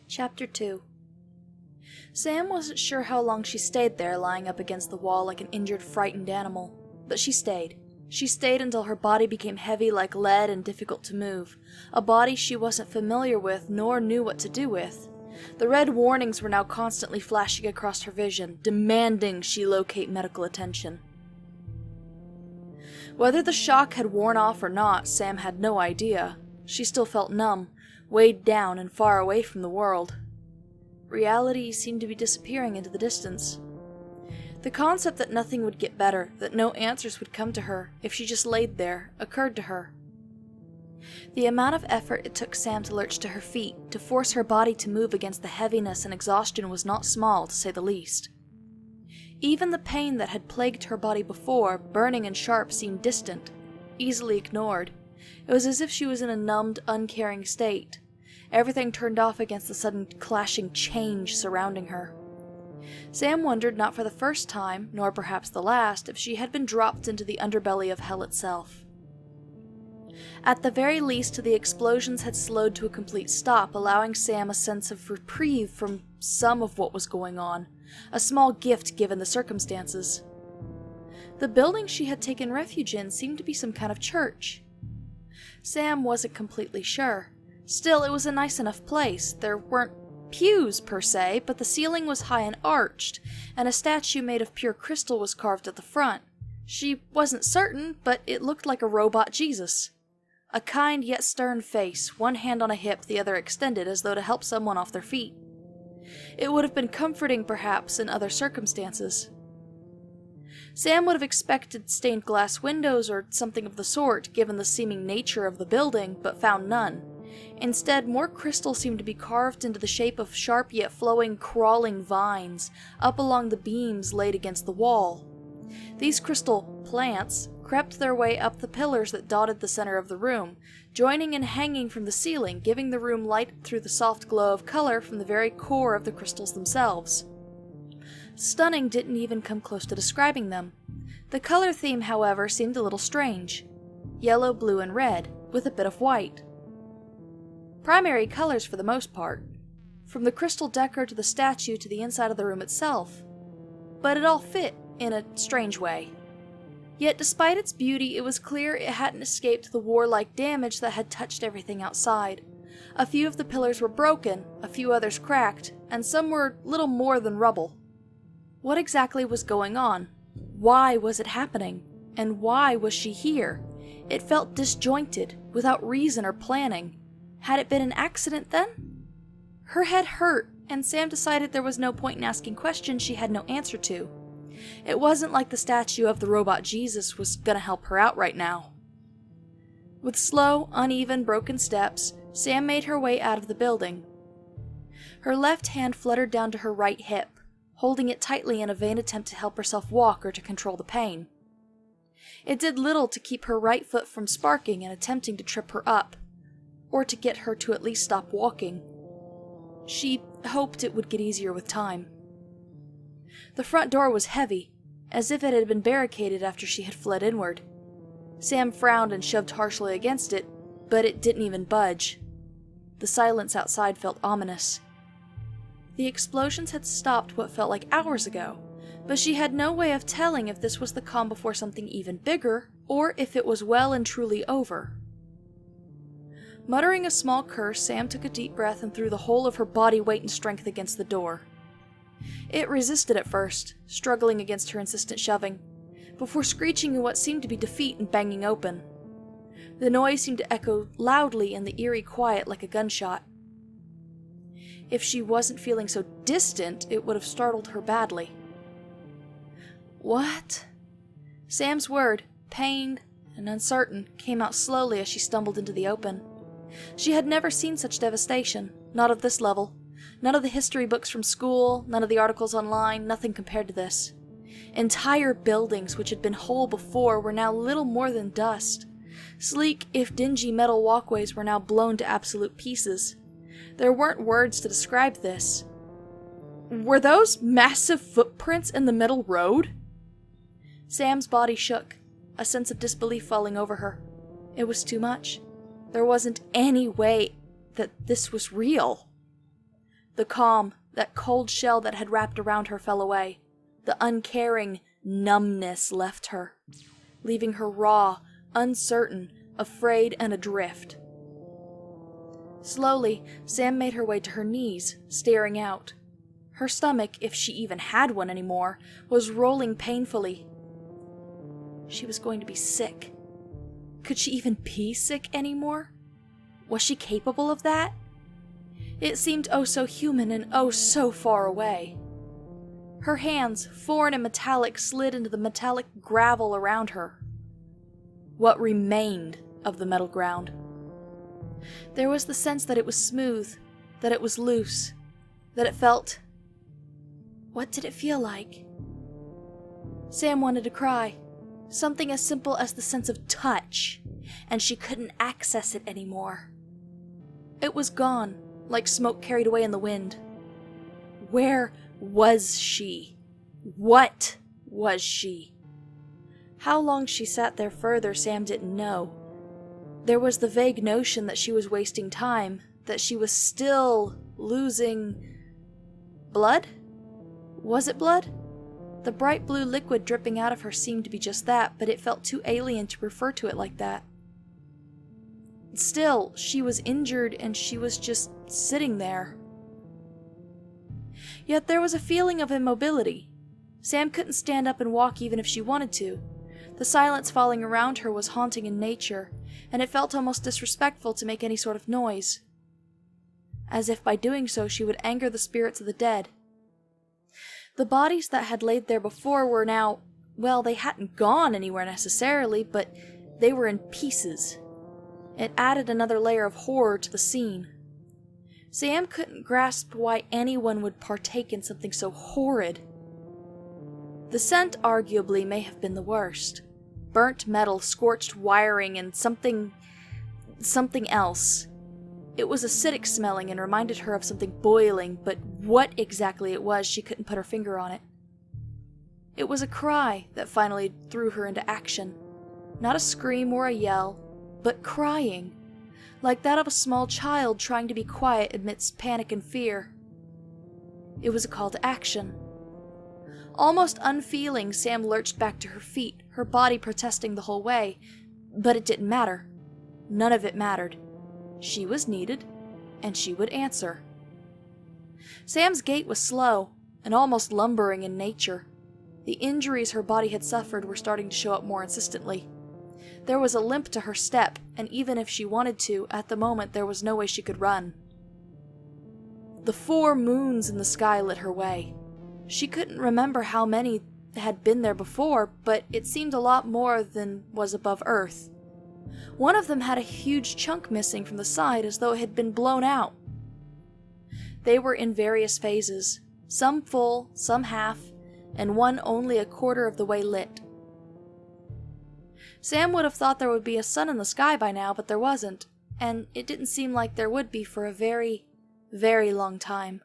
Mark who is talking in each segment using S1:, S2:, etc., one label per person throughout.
S1: Chapter 2. Sam wasn't sure how long she stayed there, lying up against the wall like an injured, frightened animal. But she stayed. She stayed until her body became heavy like lead and difficult to move. A body she wasn't familiar with, nor knew what to do with. The red warnings were now constantly flashing across her vision, demanding she locate medical attention. Whether the shock had worn off or not, Sam had no idea. She still felt numb, weighed down and far away from the world. Reality seemed to be disappearing into the distance. The concept that nothing would get better, that no answers would come to her if she just laid there, occurred to her. The amount of effort it took Sam to lurch to her feet, to force her body to move against the heaviness and exhaustion was not small, to say the least. Even the pain that had plagued her body before, burning and sharp, seemed distant, easily ignored. It was as if she was in a numbed, uncaring state. Everything turned off against the sudden clashing change surrounding her. Sam wondered, not for the first time, nor perhaps the last, if she had been dropped into the underbelly of hell itself. At the very least, the explosions had slowed to a complete stop, allowing Sam a sense of reprieve from some of what was going on, a small gift given the circumstances. The building she had taken refuge in seemed to be some kind of church. Sam wasn't completely sure. Still, it was a nice enough place. There weren't pews, per se, but the ceiling was high and arched, and a statue made of pure crystal was carved at the front. She wasn't certain, but it looked like a robot Jesus. A kind yet stern face, one hand on a hip, the other extended as though to help someone off their feet. It would have been comforting, perhaps, in other circumstances. Sam would have expected stained glass windows or something of the sort, given the seeming nature of the building, but found none. Instead, more crystal seemed to be carved into the shape of sharp yet flowing, crawling vines, up along the beams laid against the wall. These crystal plants crept their way up the pillars that dotted the center of the room, joining and hanging from the ceiling, giving the room light through the soft glow of color from the very core of the crystals themselves. Stunning didn't even come close to describing them. The color theme, however, seemed a little strange. Yellow, blue, and red, with a bit of white. Primary colors for the most part, from the crystal decor to the statue to the inside of the room itself. But it all fit, in a strange way. Yet despite its beauty, it was clear it hadn't escaped the warlike damage that had touched everything outside. A few of the pillars were broken, a few others cracked, and some were little more than rubble. What exactly was going on? Why was it happening? And why was she here? It felt disjointed, without reason or planning. Had it been an accident then? Her head hurt, and Sam decided there was no point in asking questions she had no answer to. It wasn't like the statue of the robot Jesus was gonna help her out right now. With slow, uneven, broken steps, Sam made her way out of the building. Her left hand fluttered down to her right hip, holding it tightly in a vain attempt to help herself walk or to control the pain. It did little to keep her right foot from sparking and attempting to trip her up, or to get her to at least stop walking. She hoped it would get easier with time. The front door was heavy, as if it had been barricaded after she had fled inward. Sam frowned and shoved harshly against it, but it didn't even budge. The silence outside felt ominous. The explosions had stopped what felt like hours ago, but she had no way of telling if this was the calm before something even bigger, or if it was well and truly over. Muttering a small curse, Sam took a deep breath and threw the whole of her body weight and strength against the door. It resisted at first, struggling against her insistent shoving, before screeching in what seemed to be defeat and banging open. The noise seemed to echo loudly in the eerie quiet like a gunshot. If she wasn't feeling so distant, it would have startled her badly. What? Sam's word, pained and uncertain, came out slowly as she stumbled into the open. She had never seen such devastation, not of this level. None of the history books from school, none of the articles online, nothing compared to this. Entire buildings which had been whole before were now little more than dust. Sleek, if dingy, metal walkways were now blown to absolute pieces. There weren't words to describe this. Were those massive footprints in the middle road? Sam's body shook, a sense of disbelief falling over her. It was too much. There wasn't any way that this was real. The calm, that cold shell that had wrapped around her fell away. The uncaring numbness left her, leaving her raw, uncertain, afraid, and adrift. Slowly, Sam made her way to her knees, staring out. Her stomach, if she even had one anymore, was rolling painfully. She was going to be sick. Could she even be sick anymore? Was she capable of that? It seemed oh so human and oh so far away. Her hands, foreign and metallic, slid into the metallic gravel around her. What remained of the metal ground. There was the sense that it was smooth, that it was loose, that it felt... What did it feel like? Sam wanted to cry. Something as simple as the sense of touch, and she couldn't access it anymore. It was gone, like smoke carried away in the wind. Where was she? What was she? How long she sat there further, Sam didn't know. There was the vague notion that she was wasting time, that she was still losing... blood? Was it blood? The bright blue liquid dripping out of her seemed to be just that, but it felt too alien to refer to it like that. Still, she was injured and she was just sitting there. Yet there was a feeling of immobility. Sam couldn't stand up and walk even if she wanted to. The silence falling around her was haunting in nature, and it felt almost disrespectful to make any sort of noise. As if by doing so she would anger the spirits of the dead. The bodies that had laid there before were now, well, they hadn't gone anywhere necessarily, but they were in pieces. It added another layer of horror to the scene. Sam couldn't grasp why anyone would partake in something so horrid. The scent arguably may have been the worst. Burnt metal, scorched wiring, and something else. It was acidic smelling and reminded her of something boiling, but what exactly it was, she couldn't put her finger on it. It was a cry that finally threw her into action. Not a scream or a yell, but crying, like that of a small child trying to be quiet amidst panic and fear. It was a call to action. Almost unfeeling, Sam lurched back to her feet, her body protesting the whole way, but it didn't matter. None of it mattered. She was needed, and she would answer. Sam's gait was slow, and almost lumbering in nature. The injuries her body had suffered were starting to show up more insistently. There was a limp to her step, and even if she wanted to, at the moment there was no way she could run. The 4 moons in the sky lit her way. She couldn't remember how many had been there before, but it seemed a lot more than was above Earth. One of them had a huge chunk missing from the side as though it had been blown out. They were in various phases, some full, some half, and one only a quarter of the way lit. Sam would have thought there would be a sun in the sky by now, but there wasn't, and it didn't seem like there would be for a very, very long time.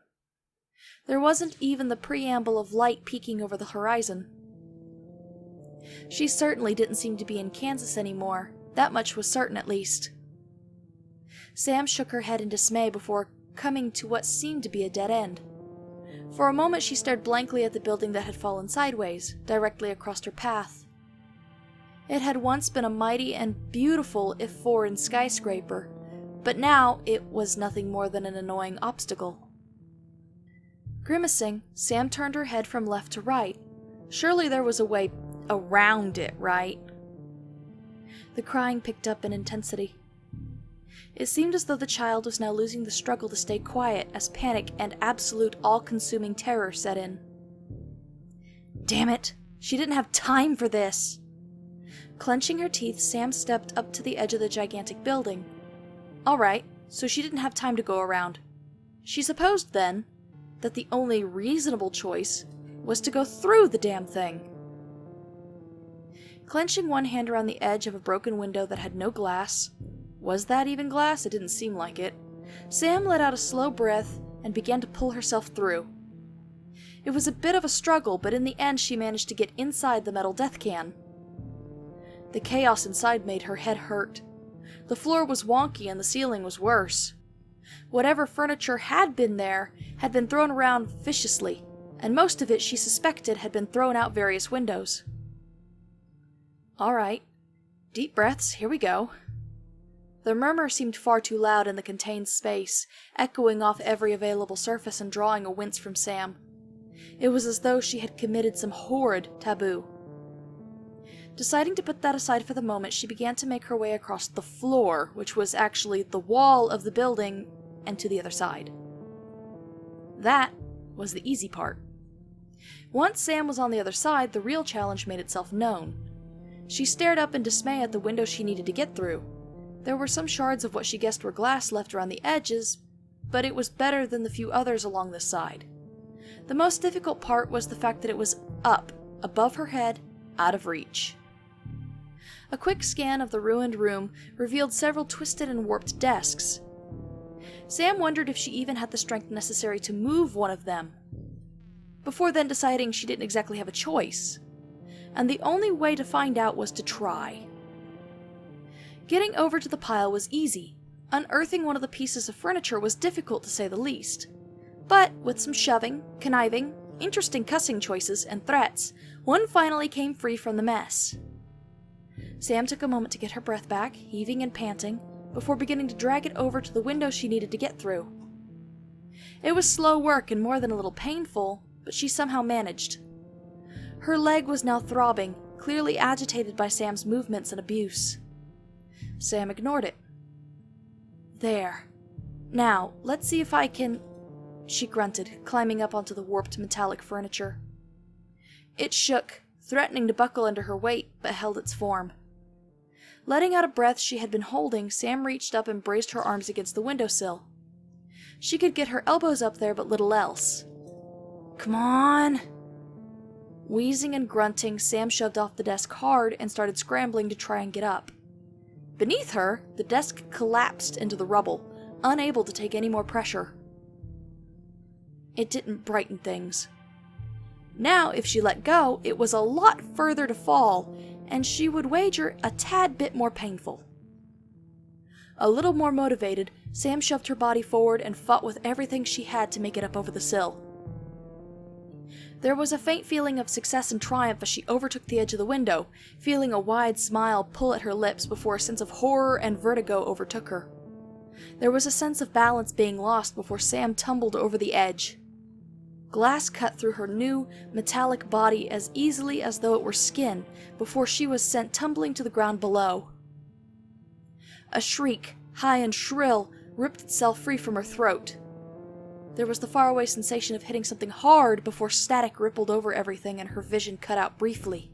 S1: There wasn't even the preamble of light peeking over the horizon. She certainly didn't seem to be in Kansas anymore. That much was certain, at least. Sam shook her head in dismay before coming to what seemed to be a dead end. For a moment she stared blankly at the building that had fallen sideways, directly across her path. It had once been a mighty and beautiful, if foreign, skyscraper, but now it was nothing more than an annoying obstacle. Grimacing, Sam turned her head from left to right. Surely there was a way around it, right? The crying picked up in intensity. It seemed as though the child was now losing the struggle to stay quiet as panic and absolute all-consuming terror set in. Damn it! She didn't have time for this! Clenching her teeth, Sam stepped up to the edge of the gigantic building. Alright, so she didn't have time to go around. She supposed, then, that the only reasonable choice was to go through the damn thing. Clenching one hand around the edge of a broken window that had no glass — was that even glass? It didn't seem like it — Sam let out a slow breath and began to pull herself through. It was a bit of a struggle, but in the end she managed to get inside the metal death can. The chaos inside made her head hurt. The floor was wonky and the ceiling was worse. Whatever furniture had been there had been thrown around viciously, and most of it, she suspected, had been thrown out various windows. All right. Deep breaths, here we go. The murmur seemed far too loud in the contained space, echoing off every available surface and drawing a wince from Sam. It was as though she had committed some horrid taboo. Deciding to put that aside for the moment, she began to make her way across the floor, which was actually the wall of the building, and to the other side. That was the easy part. Once Sam was on the other side, the real challenge made itself known. She stared up in dismay at the window she needed to get through. There were some shards of what she guessed were glass left around the edges, but it was better than the few others along the side. The most difficult part was the fact that it was up, above her head, out of reach. A quick scan of the ruined room revealed several twisted and warped desks. Sam wondered if she even had the strength necessary to move one of them, before then deciding she didn't exactly have a choice, and the only way to find out was to try. Getting over to the pile was easy. Unearthing one of the pieces of furniture was difficult to say the least. But with some shoving, conniving, interesting cussing choices, and threats, one finally came free from the mess. Sam took a moment to get her breath back, heaving and panting, before beginning to drag it over to the window she needed to get through. It was slow work and more than a little painful, but she somehow managed. Her leg was now throbbing, clearly agitated by Sam's movements and abuse. Sam ignored it. There. Now, let's see if I can... she grunted, climbing up onto the warped metallic furniture. It shook, threatening to buckle under her weight, but held its form. Letting out a breath she had been holding, Sam reached up and braced her arms against the windowsill. She could get her elbows up there, but little else. Come on! Wheezing and grunting, Sam shoved off the desk hard and started scrambling to try and get up. Beneath her, the desk collapsed into the rubble, unable to take any more pressure. It didn't brighten things. Now, if she let go, it was a lot further to fall, and she would wager a tad bit more painful. A little more motivated, Sam shoved her body forward and fought with everything she had to make it up over the sill. There was a faint feeling of success and triumph as she overtook the edge of the window, feeling a wide smile pull at her lips before a sense of horror and vertigo overtook her. There was a sense of balance being lost before Sam tumbled over the edge. Glass cut through her new, metallic body as easily as though it were skin before she was sent tumbling to the ground below. A shriek, high and shrill, ripped itself free from her throat. There was the faraway sensation of hitting something hard before static rippled over everything and her vision cut out briefly.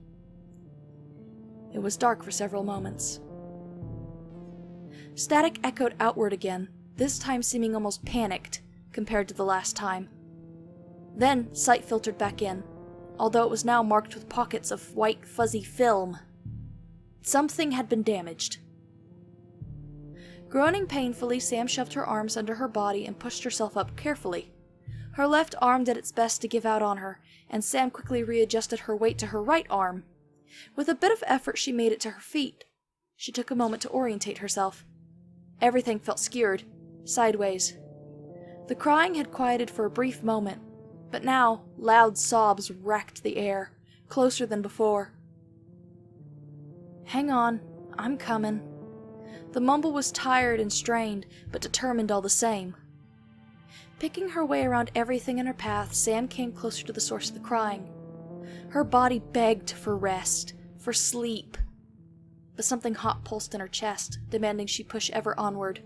S1: It was dark for several moments. Static echoed outward again, this time seeming almost panicked compared to the last time. Then sight filtered back in, although it was now marked with pockets of white fuzzy film. Something had been damaged. Groaning painfully, Sam shoved her arms under her body and pushed herself up carefully. Her left arm did its best to give out on her, and Sam quickly readjusted her weight to her right arm. With a bit of effort, she made it to her feet. She took a moment to orientate herself. Everything felt skewered, sideways. The crying had quieted for a brief moment, but now loud sobs racked the air, closer than before. Hang on, I'm coming. The mumble was tired and strained, but determined all the same. Picking her way around everything in her path, Sam came closer to the source of the crying. Her body begged for rest, for sleep, but something hot pulsed in her chest, demanding she push ever onward.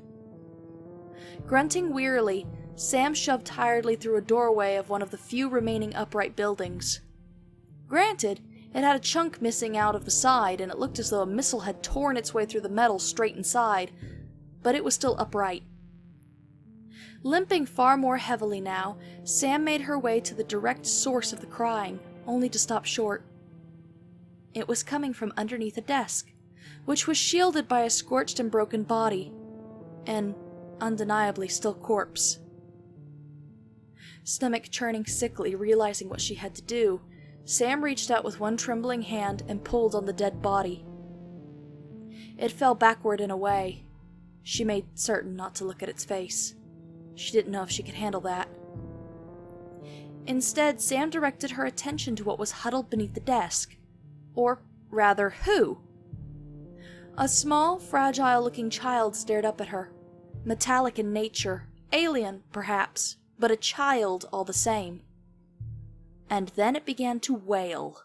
S1: Grunting wearily, Sam shoved tiredly through a doorway of one of the few remaining upright buildings. Granted, it had a chunk missing out of the side, and it looked as though a missile had torn its way through the metal straight inside, but it was still upright. Limping far more heavily now, Sam made her way to the direct source of the crying, only to stop short. It was coming from underneath a desk, which was shielded by a scorched and broken body, an undeniably still corpse. Stomach churning sickly, realizing what she had to do, Sam reached out with one trembling hand and pulled on the dead body. It fell backward and away. She made certain not to look at its face. She didn't know if she could handle that. Instead, Sam directed her attention to what was huddled beneath the desk. Or, rather, who? A small, fragile-looking child stared up at her. Metallic in nature, alien, perhaps, but a child all the same. And then it began to wail.